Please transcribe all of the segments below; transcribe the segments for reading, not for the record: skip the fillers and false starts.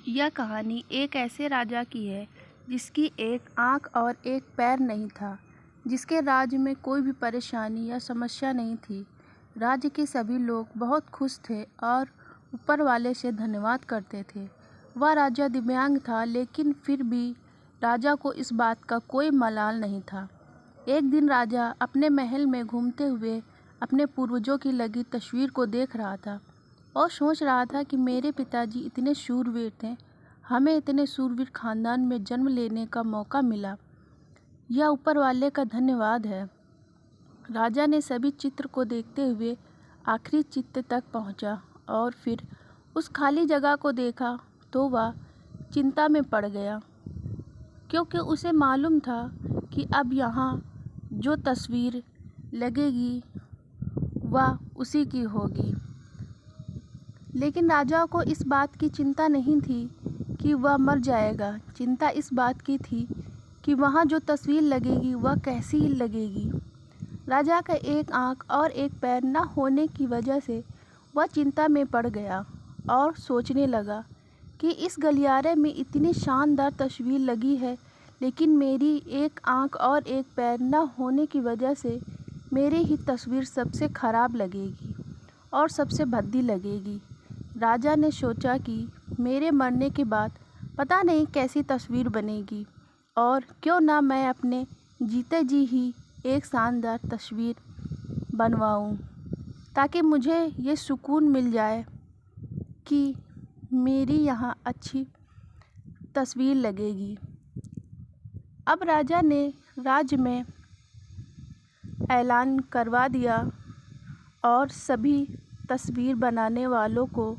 यह कहानी एक ऐसे राजा की है जिसकी एक आंख और एक पैर नहीं था, जिसके राज्य में कोई भी परेशानी या समस्या नहीं थी। राज्य के सभी लोग बहुत खुश थे और ऊपर वाले से धन्यवाद करते थे। वह राजा दिव्यांग था, लेकिन फिर भी राजा को इस बात का कोई मलाल नहीं था। एक दिन राजा अपने महल में घूमते हुए अपने पूर्वजों की लगी तस्वीर को देख रहा था और सोच रहा था कि मेरे पिताजी इतने शूरवीर थे, हमें इतने शूरवीर खानदान में जन्म लेने का मौका मिला। यह ऊपर वाले का धन्यवाद है। राजा ने सभी चित्र को देखते हुए आखिरी चित्र तक पहुंचा और फिर उस खाली जगह को देखा तो वह चिंता में पड़ गया, क्योंकि उसे मालूम था कि अब यहाँ जो तस्वीर लगेगी वह उसी की होगी। लेकिन राजा को इस बात की चिंता नहीं थी कि वह मर जाएगा। चिंता इस बात की थी कि वहाँ जो तस्वीर लगेगी वह कैसी लगेगी। राजा का एक आंख और एक पैर न होने की वजह से वह चिंता में पड़ गया और सोचने लगा कि इस गलियारे में इतनी शानदार तस्वीर लगी है, लेकिन मेरी एक आंख और एक पैर न होने की वजह से मेरी ही तस्वीर सबसे ख़राब लगेगी और सबसे भद्दी लगेगी। राजा ने सोचा कि मेरे मरने के बाद पता नहीं कैसी तस्वीर बनेगी, और क्यों ना मैं अपने जीते जी ही एक शानदार तस्वीर बनवाऊं, ताकि मुझे ये सुकून मिल जाए कि मेरी यहाँ अच्छी तस्वीर लगेगी। अब राजा ने राज्य में ऐलान करवा दिया और सभी तस्वीर बनाने वालों को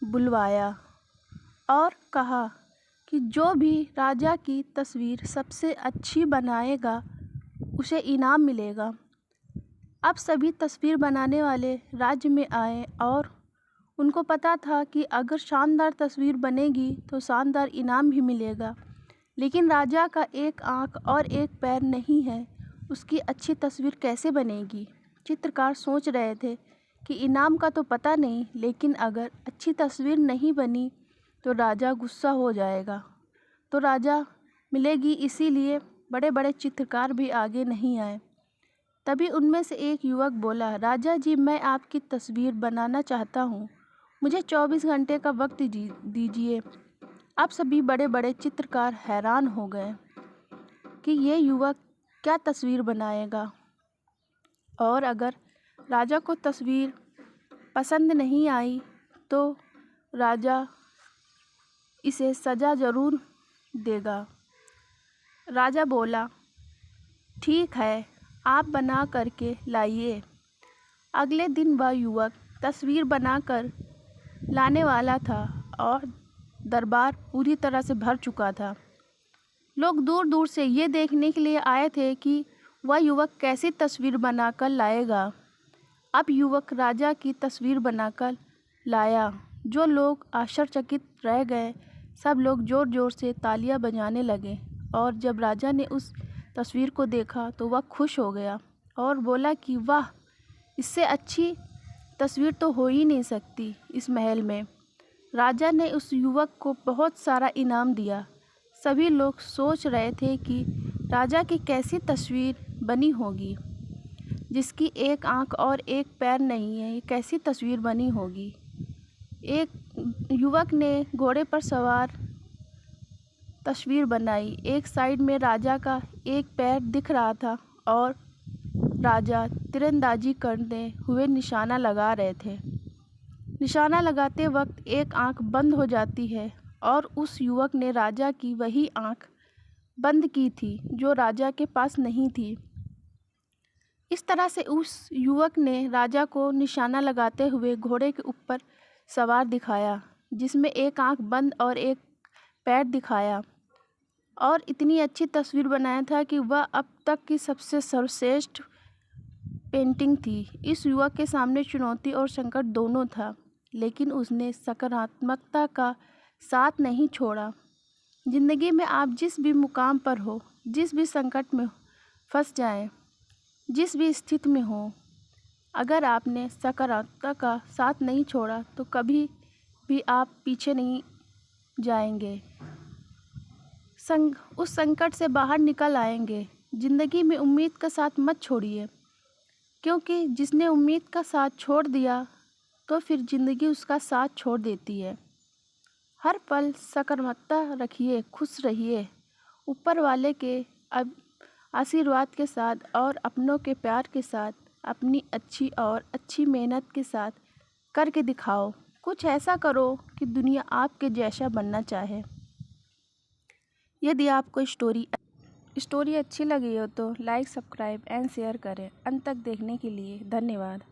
बुलवाया और कहा कि जो भी राजा की तस्वीर सबसे अच्छी बनाएगा उसे इनाम मिलेगा। अब सभी तस्वीर बनाने वाले राज्य में आए और उनको पता था कि अगर शानदार तस्वीर बनेगी तो शानदार इनाम भी मिलेगा, लेकिन राजा का एक आंख और एक पैर नहीं है, उसकी अच्छी तस्वीर कैसे बनेगी। चित्रकार सोच रहे थे कि इनाम का तो पता नहीं, लेकिन अगर अच्छी तस्वीर नहीं बनी तो राजा गुस्सा हो जाएगा, तो राजा मिलेगी, इसीलिए बड़े बड़े चित्रकार भी आगे नहीं आए। तभी उनमें से एक युवक बोला, राजा जी, मैं आपकी तस्वीर बनाना चाहता हूँ, मुझे 24 घंटे का वक्त दीजिए। अब सभी बड़े बड़े चित्रकार हैरान हो गए कि ये युवक क्या तस्वीर बनाएगा, और अगर राजा को तस्वीर पसंद नहीं आई तो राजा इसे सज़ा ज़रूर देगा। राजा बोला, ठीक है, आप बना करके लाइए। अगले दिन वह युवक तस्वीर बनाकर लाने वाला था और दरबार पूरी तरह से भर चुका था। लोग दूर दूर से ये देखने के लिए आए थे कि वह युवक कैसी तस्वीर बनाकर लाएगा। अब युवक राजा की तस्वीर बनाकर लाया। जो लोग आश्चर्यचकित रह गए, सब लोग ज़ोर ज़ोर से तालियां बजाने लगे, और जब राजा ने उस तस्वीर को देखा तो वह खुश हो गया और बोला कि वाह, इससे अच्छी तस्वीर तो हो ही नहीं सकती इस महल में। राजा ने उस युवक को बहुत सारा इनाम दिया। सभी लोग सोच रहे थे कि राजा की कैसी तस्वीर बनी होगी, जिसकी एक आंख और एक पैर नहीं है, ये कैसी तस्वीर बनी होगी। एक युवक ने घोड़े पर सवार तस्वीर बनाई। एक साइड में राजा का एक पैर दिख रहा था और राजा तीरंदाजी करते हुए निशाना लगा रहे थे। निशाना लगाते वक्त एक आंख बंद हो जाती है और उस युवक ने राजा की वही आंख बंद की थी जो राजा के पास नहीं थी। इस तरह से उस युवक ने राजा को निशाना लगाते हुए घोड़े के ऊपर सवार दिखाया, जिसमें एक आंख बंद और एक पैर दिखाया, और इतनी अच्छी तस्वीर बनाया था कि वह अब तक की सबसे सर्वश्रेष्ठ पेंटिंग थी। इस युवक के सामने चुनौती और संकट दोनों था, लेकिन उसने सकारात्मकता का साथ नहीं छोड़ा। ज़िंदगी में आप जिस भी मुकाम पर हो, जिस भी संकट में फंस जाएं, जिस भी स्थिति में हो, अगर आपने सकारात्मकता का साथ नहीं छोड़ा तो कभी भी आप पीछे नहीं जाएंगे। उस संकट से बाहर निकल आएंगे। ज़िंदगी में उम्मीद का साथ मत छोड़िए, क्योंकि जिसने उम्मीद का साथ छोड़ दिया तो फिर ज़िंदगी उसका साथ छोड़ देती है। हर पल सकारात्मकता रखिए, खुश रहिए, ऊपर वाले के आशीर्वाद के साथ और अपनों के प्यार के साथ अपनी अच्छी मेहनत के साथ करके दिखाओ। कुछ ऐसा करो कि दुनिया आपके जैसा बनना चाहे। यदि आपको स्टोरी अच्छी लगी हो तो लाइक, सब्सक्राइब एंड शेयर करें। अंत तक देखने के लिए धन्यवाद।